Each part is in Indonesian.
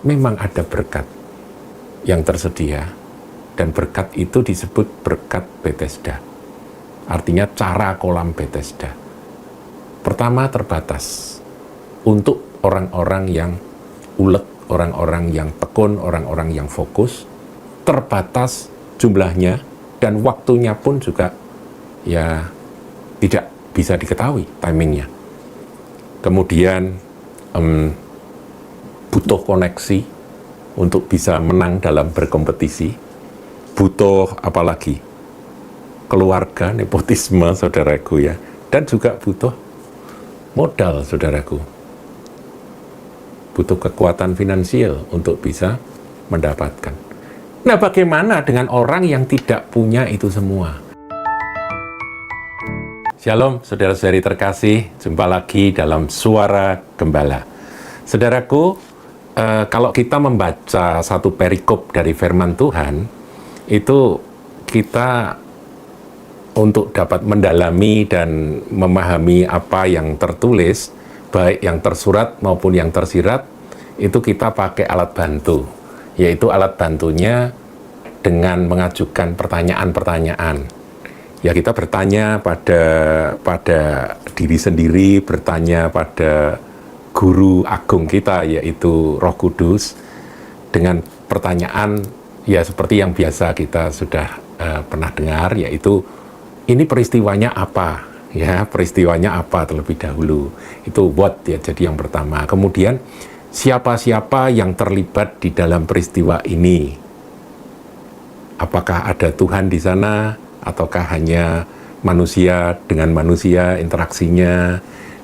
memang ada berkat yang tersedia, dan berkat itu disebut berkat Bethesda. Artinya cara kolam Bethesda. Pertama, terbatas untuk orang-orang yang ulet, orang-orang yang tekun, orang-orang yang fokus. Terbatas jumlahnya dan waktunya pun juga ya tidak bisa diketahui timingnya. Kemudian butuh koneksi untuk bisa menang dalam berkompetisi. Butuh apalagi? Keluarga, nepotisme, saudaraku ya. Dan juga butuh modal, saudaraku. Butuh kekuatan finansial untuk bisa mendapatkan. Nah, bagaimana dengan orang yang tidak punya itu semua? Shalom, saudara-saudari terkasih. Jumpa lagi dalam Suara Gembala. Saudaraku, kalau kita membaca satu perikop dari firman Tuhan, itu kita untuk dapat mendalami dan memahami apa yang tertulis, baik yang tersurat maupun yang tersirat, itu kita pakai alat bantu, yaitu alat bantunya dengan mengajukan pertanyaan-pertanyaan. Ya, kita bertanya pada diri sendiri, bertanya pada guru agung kita, yaitu Roh Kudus, dengan pertanyaan ya seperti yang biasa kita sudah pernah dengar, yaitu ini peristiwanya apa? Ya, peristiwanya apa terlebih dahulu. Itu what ya, jadi yang pertama. Kemudian siapa-siapa yang terlibat di dalam peristiwa ini? Apakah ada Tuhan di sana? Ataukah hanya manusia dengan manusia interaksinya?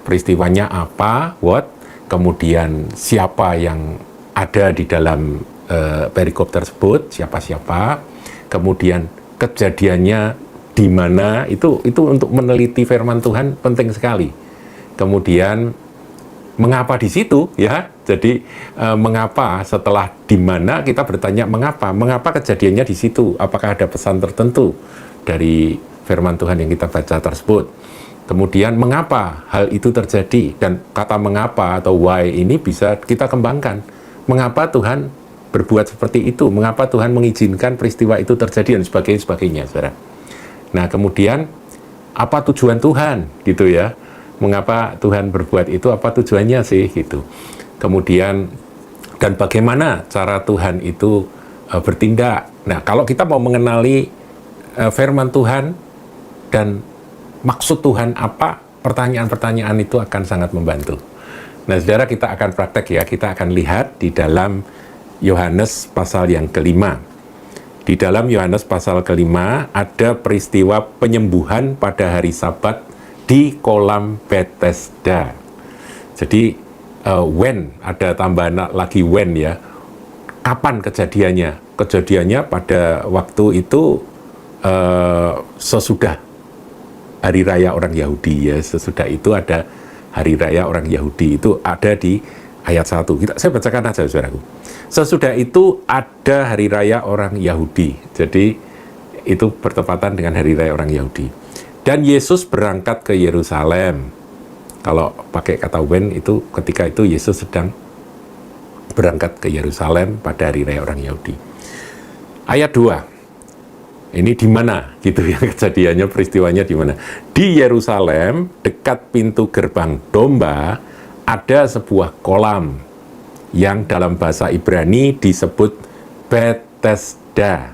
Peristiwanya apa? What? Kemudian siapa yang ada di dalam perikop tersebut? Siapa-siapa? Kemudian kejadiannya di mana? Itu untuk meneliti firman Tuhan penting sekali. Kemudian mengapa di situ ya? Jadi mengapa setelah di mana kita bertanya mengapa? Mengapa kejadiannya di situ? Apakah ada pesan tertentu dari firman Tuhan yang kita baca tersebut? Kemudian mengapa hal itu terjadi? Dan kata mengapa atau why ini bisa kita kembangkan. Mengapa Tuhan berbuat seperti itu? Mengapa Tuhan mengizinkan peristiwa itu terjadi dan sebagainya, saudara. Nah, kemudian apa tujuan Tuhan gitu ya? Mengapa Tuhan berbuat itu? Apa tujuannya sih gitu? Kemudian dan bagaimana cara Tuhan itu bertindak? Nah, kalau kita mau mengenali firman Tuhan dan maksud Tuhan apa, pertanyaan-pertanyaan itu akan sangat membantu. Nah, saudara, kita akan praktek ya, kita akan lihat di dalam Yohanes pasal yang kelima. Di dalam Yohanes pasal kelima ada peristiwa penyembuhan pada hari Sabat di kolam Bethesda. Jadi when, ada tambahan lagi when ya. Kapan kejadiannya? Kejadiannya pada waktu itu sesudah hari raya orang Yahudi ya. Sesudah itu ada hari raya orang Yahudi, itu ada di ayat 1. Saya bacakan aja, saudaraku. Sesudah itu ada hari raya orang Yahudi. Jadi itu bertepatan dengan hari raya orang Yahudi. Dan Yesus berangkat ke Yerusalem. Kalau pakai kata when, itu ketika itu Yesus sedang berangkat ke Yerusalem pada hari raya orang Yahudi. Ayat 2. Ini di mana gitu ya kejadiannya, peristiwanya di mana? Di Yerusalem, dekat pintu gerbang domba, ada sebuah kolam yang dalam bahasa Ibrani disebut Bethesda.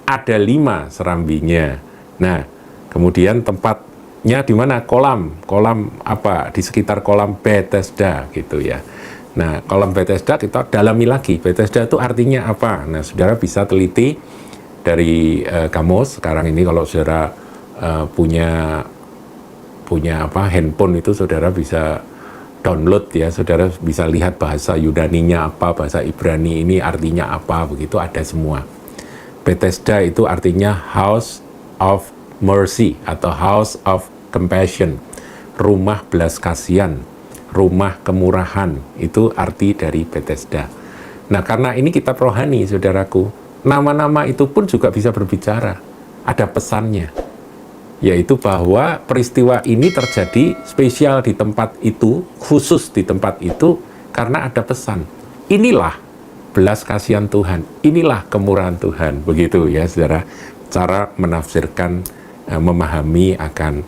Ada 5 serambinya. Nah, kemudian tempatnya di mana? Kolam apa? Di sekitar kolam Bethesda gitu ya. Nah, kolam Bethesda kita dalami lagi. Bethesda itu artinya apa? Nah, saudara bisa teliti dari kamus. Sekarang ini kalau saudara punya handphone itu, saudara bisa download ya, saudara bisa lihat bahasa Yunaninya apa, bahasa Ibrani ini artinya apa, begitu ada semua. Bethesda itu artinya House of Mercy atau House of Compassion, rumah belas kasihan, rumah kemurahan, itu arti dari Bethesda. Nah, karena ini kitab rohani, saudaraku, nama-nama itu pun juga bisa berbicara. Ada pesannya, yaitu bahwa peristiwa ini terjadi spesial di tempat itu, khusus di tempat itu, karena ada pesan. Inilah belas kasihan Tuhan. Inilah kemurahan Tuhan. Begitu ya, saudara, cara menafsirkan, memahami akan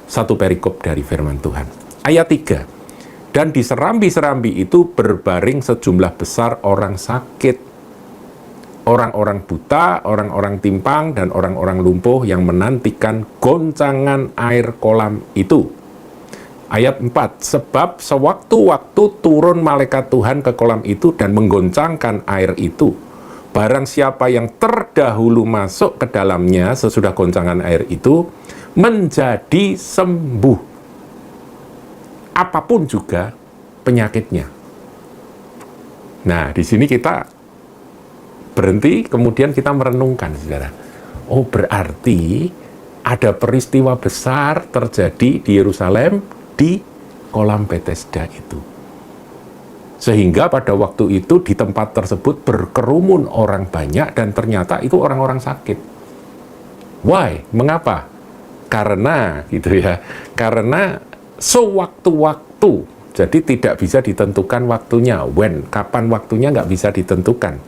satu perikop dari firman Tuhan. Ayat 3. Dan di serambi-serambi itu berbaring sejumlah besar orang sakit, orang-orang buta, orang-orang timpang, dan orang-orang lumpuh yang menantikan goncangan air kolam itu. Ayat 4, sebab sewaktu-waktu turun malaikat Tuhan ke kolam itu dan menggoncangkan air itu. Barang siapa yang terdahulu masuk ke dalamnya sesudah goncangan air itu, menjadi sembuh. Apapun juga penyakitnya. Nah, di sini kita berhenti, kemudian kita merenungkan, saudara. Oh, berarti ada peristiwa besar terjadi di Yerusalem, di kolam Bethesda itu. Sehingga pada waktu itu di tempat tersebut berkerumun orang banyak dan ternyata itu orang-orang sakit. Why? Mengapa? Karena gitu ya. Karena sewaktu-waktu. Jadi tidak bisa ditentukan waktunya. When? Kapan waktunya nggak bisa ditentukan.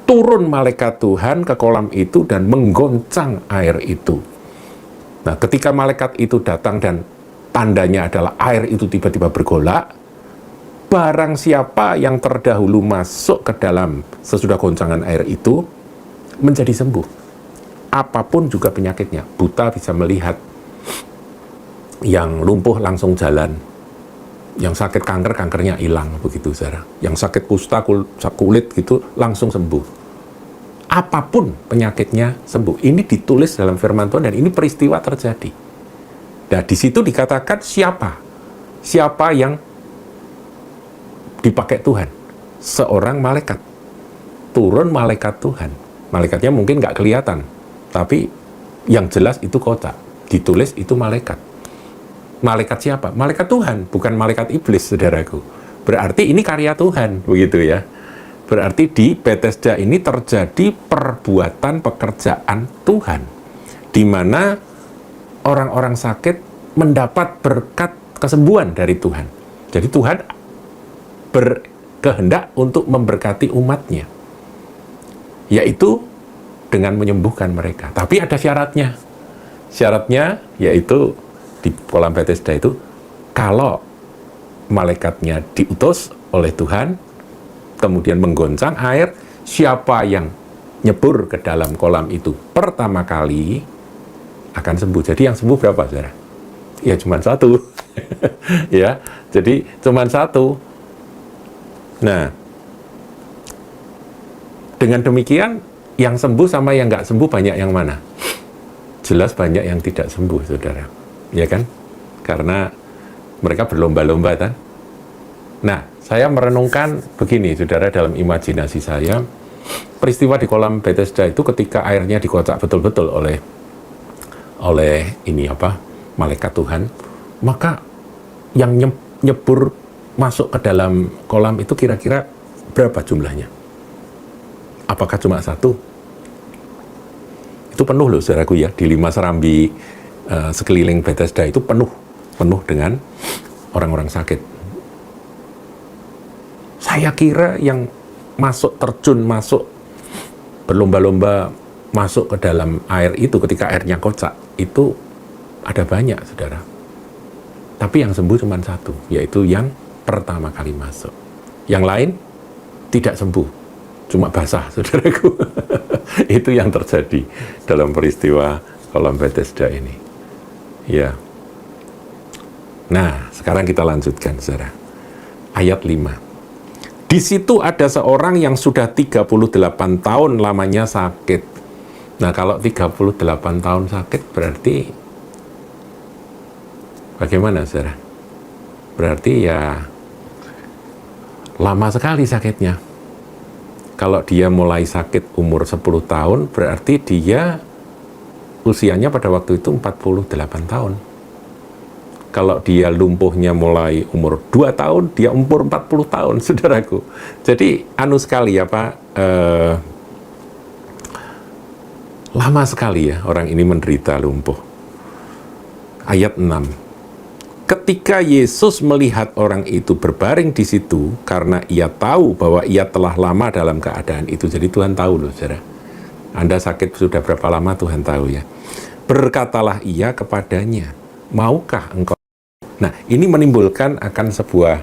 Turun malaikat Tuhan ke kolam itu dan menggoncang air itu. Nah, ketika malaikat itu datang dan tandanya adalah air itu tiba-tiba bergolak, barang siapa yang terdahulu masuk ke dalam sesudah goncangan air itu menjadi sembuh. Apapun juga penyakitnya, buta bisa melihat, yang lumpuh langsung jalan, yang sakit kanker, kankernya hilang, begitu saudara. Yang sakit kusta, kulit gitu langsung sembuh. Apapun penyakitnya sembuh. Ini ditulis dalam firman Tuhan dan ini peristiwa terjadi. Nah, di situ dikatakan siapa yang dipakai Tuhan? Seorang malaikat. Turun malaikat Tuhan. Malaikatnya mungkin nggak kelihatan, tapi yang jelas itu kota. Ditulis itu malaikat. Malaikat siapa? Malaikat Tuhan, bukan malaikat iblis, saudaraku. Berarti ini karya Tuhan, begitu ya. Berarti di Bethesda ini terjadi perbuatan pekerjaan Tuhan, di mana orang-orang sakit mendapat berkat kesembuhan dari Tuhan. Jadi Tuhan berkehendak untuk memberkati umatnya, yaitu dengan menyembuhkan mereka. Tapi ada syaratnya. Syaratnya yaitu di kolam Bethesda itu, kalau malaikatnya diutus oleh Tuhan, kemudian menggoncang air, siapa yang nyebur ke dalam kolam itu pertama kali akan sembuh. Jadi yang sembuh berapa, saudara? Ya cuma satu. Ya, jadi cuma satu. Nah, dengan demikian yang sembuh sama yang nggak sembuh banyak yang mana? Jelas banyak yang tidak sembuh, saudara. Ya kan? Karena mereka berlomba-lomba kan? Nah, saya merenungkan begini, saudara, dalam imajinasi saya, peristiwa di kolam Bethesda itu ketika airnya dikocak betul-betul oleh malaikat Tuhan, maka yang nyebur masuk ke dalam kolam itu kira-kira berapa jumlahnya? Apakah cuma satu? Itu penuh loh, saudaraku ya, di 5 serambi sekeliling Bethesda itu penuh dengan orang-orang sakit. Saya kira yang terjun masuk berlomba-lomba masuk ke dalam air itu ketika airnya kocak itu ada banyak, saudara. Tapi yang sembuh cuma satu, yaitu yang pertama kali masuk. Yang lain tidak sembuh, cuma basah, saudaraku. Itu yang terjadi dalam peristiwa kolam Bethesda ini. Ya. Nah, sekarang kita lanjutkan, saudara. Ayat 5. Di situ ada seorang yang sudah 38 tahun lamanya sakit. Nah, kalau 38 tahun sakit berarti bagaimana, saudara? Berarti ya lama sekali sakitnya. Kalau dia mulai sakit umur 10 tahun, berarti dia usianya pada waktu itu 48 tahun. Kalau dia lumpuhnya mulai umur 2 tahun, dia umur 40 tahun, saudaraku. Jadi, sekali ya, Pak. Lama sekali ya orang ini menderita lumpuh. Ayat 6. ketika Yesus melihat orang itu berbaring di situ, karena ia tahu bahwa ia telah lama dalam keadaan itu. Jadi Tuhan tahu loh, saudara. Anda sakit sudah berapa lama, Tuhan tahu ya. Berkatalah ia kepadanya, maukah engkau? Nah, ini menimbulkan akan sebuah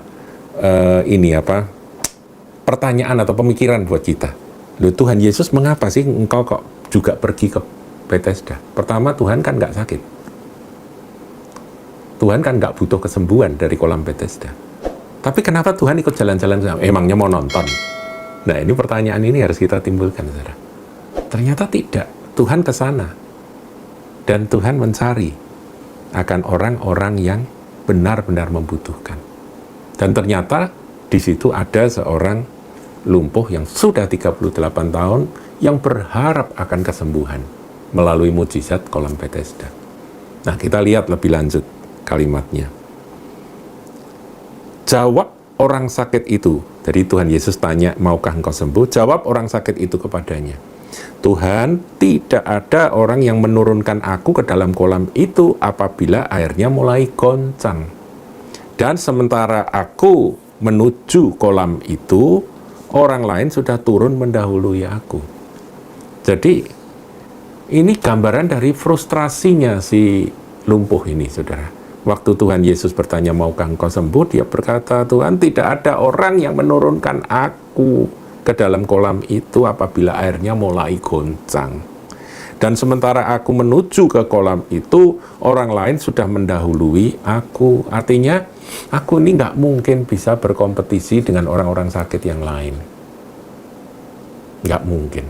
pertanyaan atau pemikiran buat kita. Loh, Tuhan Yesus, mengapa sih engkau kok juga pergi ke Bethesda? Pertama, Tuhan kan nggak sakit. Tuhan kan nggak butuh kesembuhan dari kolam Bethesda. Tapi kenapa Tuhan ikut jalan-jalan? Emangnya mau nonton? Nah, ini pertanyaan ini harus kita timbulkan, saudara. Ternyata tidak. Tuhan ke sana. Dan Tuhan mencari akan orang-orang yang benar-benar membutuhkan. Dan ternyata di situ ada seorang lumpuh yang sudah 38 tahun yang berharap akan kesembuhan melalui mujizat kolam Bethesda. Nah, kita lihat lebih lanjut kalimatnya. Jawab orang sakit itu. Jadi Tuhan Yesus tanya, maukah engkau sembuh? Jawab orang sakit itu kepadanya, Tuhan, tidak ada orang yang menurunkan aku ke dalam kolam itu apabila airnya mulai goncang. Dan sementara aku menuju kolam itu, orang lain sudah turun mendahului aku. Jadi, ini gambaran dari frustrasinya si lumpuh ini, saudara. Waktu Tuhan Yesus bertanya, maukah engkau sembuh? Dia berkata, Tuhan, tidak ada orang yang menurunkan aku ke dalam kolam itu apabila airnya mulai goncang. Dan sementara aku menuju ke kolam itu, orang lain sudah mendahului aku. Artinya, aku ini nggak mungkin bisa berkompetisi dengan orang-orang sakit yang lain. Nggak mungkin.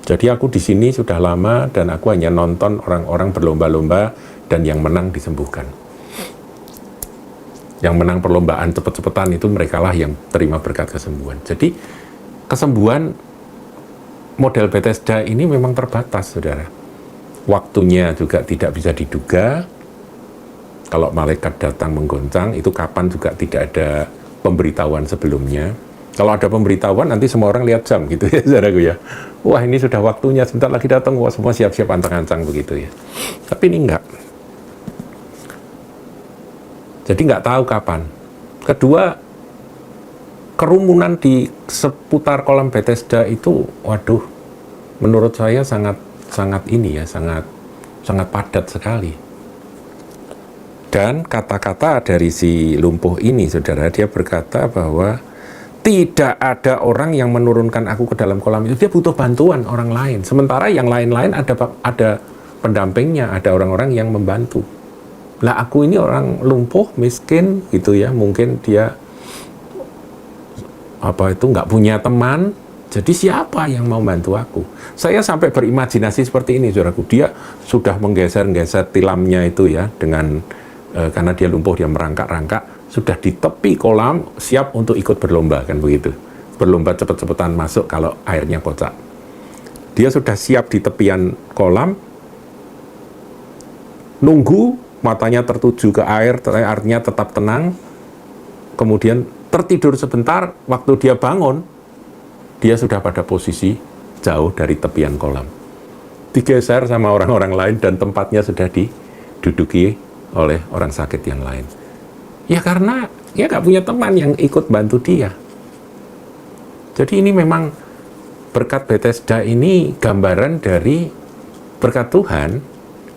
Jadi aku di sini sudah lama dan aku hanya nonton orang-orang berlomba-lomba dan yang menang disembuhkan. Yang menang perlombaan cepet-cepetan itu merekalah yang terima berkat kesembuhan. Jadi kesembuhan model Bethesda ini memang terbatas, saudara. Waktunya juga tidak bisa diduga. Kalau malaikat datang menggoncang, itu kapan juga tidak ada pemberitahuan sebelumnya. Kalau ada pemberitahuan, nanti semua orang lihat jam gitu ya, saudaraku ya. Wah, ini sudah waktunya, sebentar lagi datang, wah semua siap-siap ancang-ancang begitu ya. Tapi ini enggak. Jadi nggak tahu kapan. Kedua, kerumunan di seputar kolam Bethesda itu, waduh, menurut saya sangat padat sekali. Dan kata-kata dari si lumpuh ini, saudara, dia berkata bahwa tidak ada orang yang menurunkan aku ke dalam kolam itu. Dia butuh bantuan orang lain. Sementara yang lain-lain ada pendampingnya, ada orang-orang yang membantu. Lah aku ini orang lumpuh, miskin gitu ya, mungkin dia nggak punya teman, jadi siapa yang mau bantu aku? Saya sampai berimajinasi seperti ini, saudaraku. Dia sudah menggeser-geser tilamnya itu ya, dengan karena dia lumpuh, dia merangkak-rangkak, sudah di tepi kolam, siap untuk ikut berlomba, kan begitu. Berlomba cepet-cepetan masuk kalau airnya kocak. Dia sudah siap di tepian kolam, nunggu, matanya tertuju ke air, artinya tetap tenang, kemudian tertidur sebentar, waktu dia bangun, dia sudah pada posisi jauh dari tepian kolam. Digeser sama orang-orang lain dan tempatnya sudah diduduki oleh orang sakit yang lain. Ya karena dia nggak punya teman yang ikut bantu dia. Jadi ini memang berkat Bethesda ini gambaran dari berkat Tuhan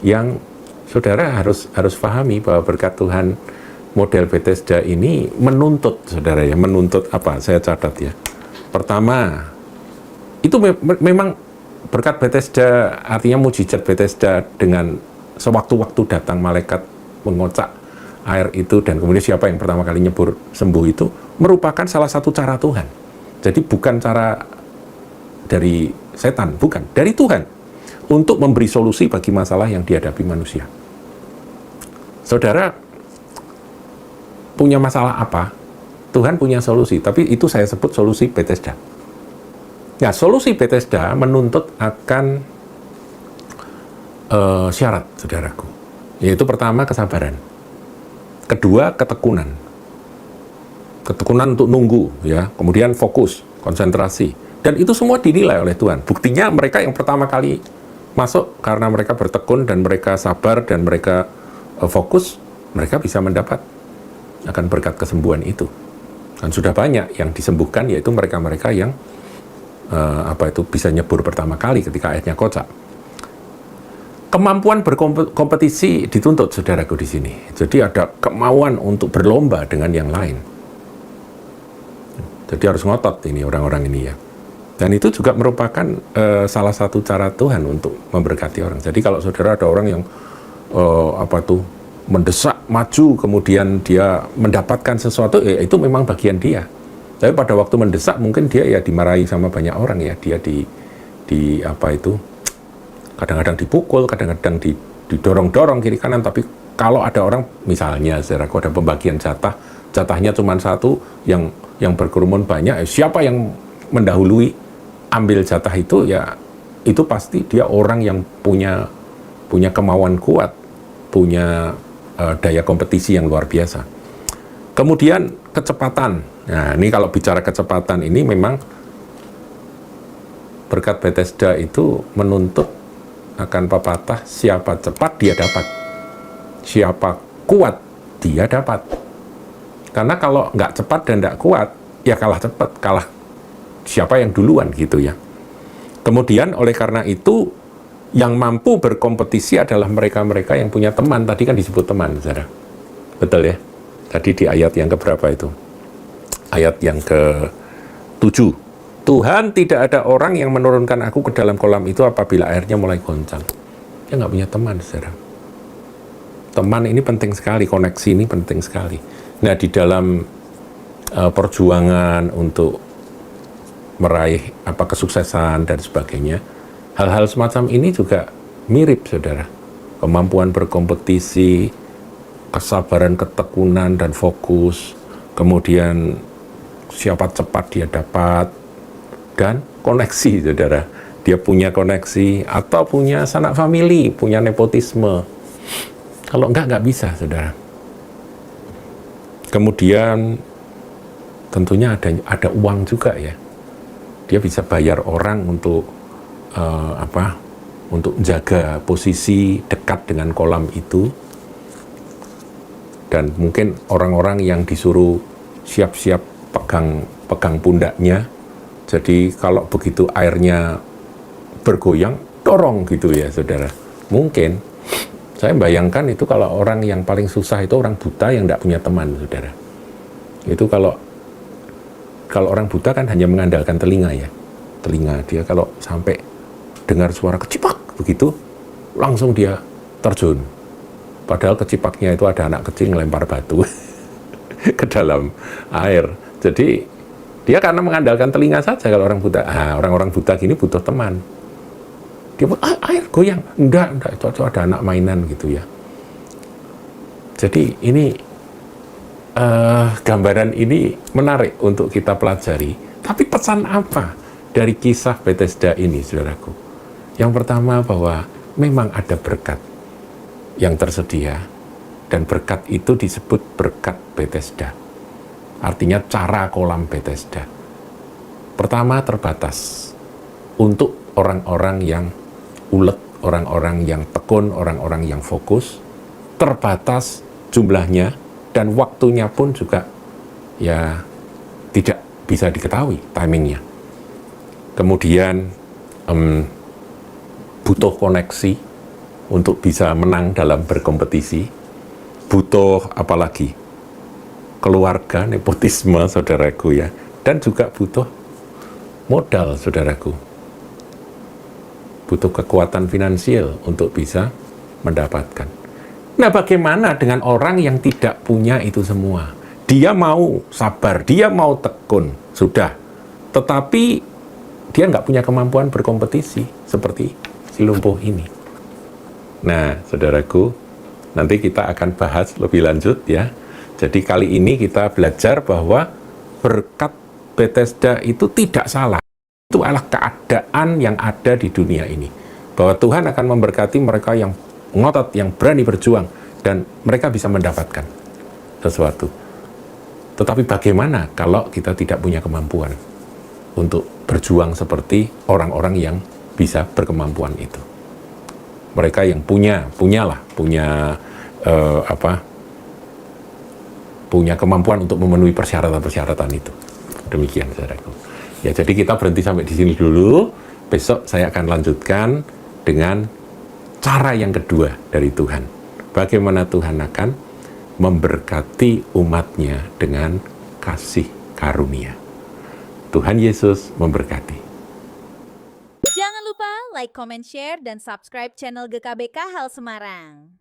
yang saudara harus pahami bahwa berkat Tuhan model Bethesda ini menuntut, saudara ya, menuntut apa? Saya catat ya. Pertama, itu memang berkat Bethesda, artinya mujizat Bethesda dengan sewaktu-waktu datang malaikat mengocak air itu dan kemudian siapa yang pertama kali nyebur sembuh itu merupakan salah satu cara Tuhan. Jadi bukan cara dari setan, bukan, dari Tuhan untuk memberi solusi bagi masalah yang dihadapi manusia. Saudara punya masalah apa? Tuhan punya solusi, tapi itu saya sebut solusi Bethesda. Nah, solusi Bethesda menuntut akan syarat, saudaraku. Yaitu pertama, kesabaran. Kedua, ketekunan. Ketekunan untuk nunggu, ya. Kemudian fokus, konsentrasi. Dan itu semua dinilai oleh Tuhan. Buktinya mereka yang pertama kali masuk karena mereka bertekun dan mereka sabar dan mereka fokus, mereka bisa mendapat akan berkat kesembuhan itu. Dan sudah banyak yang disembuhkan, yaitu mereka-mereka yang bisa nyebur pertama kali ketika airnya kocak. Kemampuan berkompetisi dituntut, saudaraku, di sini. Jadi ada kemauan untuk berlomba dengan yang lain. Jadi harus ngotot ini orang-orang ini ya. Dan itu juga merupakan salah satu cara Tuhan untuk memberkati orang. Jadi kalau saudara ada orang yang mendesak maju, kemudian dia mendapatkan sesuatu, ya itu memang bagian dia. Tapi pada waktu mendesak mungkin dia ya dimarahi sama banyak orang ya. Dia kadang-kadang dipukul, kadang-kadang didorong-dorong kiri kanan. Tapi kalau ada orang, misalnya saudaraku ada pembagian jatahnya cuma satu, yang berkerumun banyak, siapa yang mendahului ambil jatah itu, ya itu pasti dia orang yang punya kemauan kuat, punya daya kompetisi yang luar biasa. Kemudian kecepatan. Nah, ini kalau bicara kecepatan ini memang berkat Bethesda itu menuntut akan pepatah, siapa cepat dia dapat, siapa kuat dia dapat. Karena kalau nggak cepat dan nggak kuat, ya kalah cepat, kalah siapa yang duluan gitu ya. Kemudian oleh karena itu, yang mampu berkompetisi adalah mereka-mereka yang punya teman. Tadi kan disebut teman, saudara. Betul ya? Tadi di ayat yang keberapa itu? Ayat yang ke-7. Tuhan, tidak ada orang yang menurunkan aku ke dalam kolam itu apabila airnya mulai goncang. Dia nggak punya teman, saudara. Teman ini penting sekali, koneksi ini penting sekali. Nah, di dalam perjuangan untuk meraih kesuksesan dan sebagainya, hal-hal semacam ini juga mirip, saudara. Kemampuan berkompetisi, kesabaran, ketekunan, dan fokus, kemudian siapa cepat dia dapat, dan koneksi, saudara. Dia punya koneksi, atau punya sanak famili, punya nepotisme. Kalau nggak bisa, saudara. Kemudian tentunya ada uang juga ya. Dia bisa bayar orang untuk untuk menjaga posisi dekat dengan kolam itu. Dan mungkin orang-orang yang disuruh siap-siap pegang pundaknya. Jadi kalau begitu airnya bergoyang, dorong gitu ya, saudara. Mungkin saya bayangkan itu kalau orang yang paling susah itu orang buta yang tidak punya teman, saudara. Itu kalau orang buta kan hanya mengandalkan telinga ya. Telinga dia kalau sampai dengar suara kecipak begitu, langsung dia terjun. Padahal kecipaknya itu ada anak kecil ngelempar batu ke dalam air. Jadi dia karena mengandalkan telinga saja kalau orang buta. Orang-orang buta gini butuh teman. Dia air goyang. Enggak, itu ada anak mainan gitu ya. Jadi ini gambaran ini menarik untuk kita pelajari. Tapi pesan apa dari kisah Bethesda ini, saudaraku? Yang pertama, bahwa memang ada berkat yang tersedia, dan berkat itu disebut berkat Bethesda. Artinya cara kolam Bethesda. Pertama, terbatas untuk orang-orang yang ulet, orang-orang yang tekun, orang-orang yang fokus. Terbatas jumlahnya, dan waktunya pun juga ya tidak bisa diketahui timingnya. Kemudian butuh koneksi untuk bisa menang dalam berkompetisi. Butuh apalagi? Keluarga, nepotisme, saudaraku ya. Dan juga butuh modal, saudaraku. Butuh kekuatan finansial untuk bisa mendapatkan. Nah, bagaimana dengan orang yang tidak punya itu semua? Dia mau sabar, dia mau tekun, sudah. Tetapi dia nggak punya kemampuan berkompetisi seperti si lumpuh ini. Nah, saudaraku, nanti kita akan bahas lebih lanjut ya. Jadi kali ini kita belajar bahwa berkat Bethesda itu tidak salah. Itu adalah keadaan yang ada di dunia ini. Bahwa Tuhan akan memberkati mereka yang ngotot, yang berani berjuang, dan mereka bisa mendapatkan sesuatu. Tetapi bagaimana kalau kita tidak punya kemampuan untuk berjuang seperti orang-orang yang bisa berkemampuan itu? Mereka yang punya punya kemampuan untuk memenuhi persyaratan-persyaratan itu. Demikian, saudaraku. Ya, jadi kita berhenti sampai di sini dulu. Besok saya akan lanjutkan dengan cara yang kedua dari Tuhan. Bagaimana Tuhan akan memberkati umatnya dengan kasih karunia. Tuhan Yesus memberkati. Jangan lupa like, comment, share, dan subscribe channel GKBK Hal Semarang.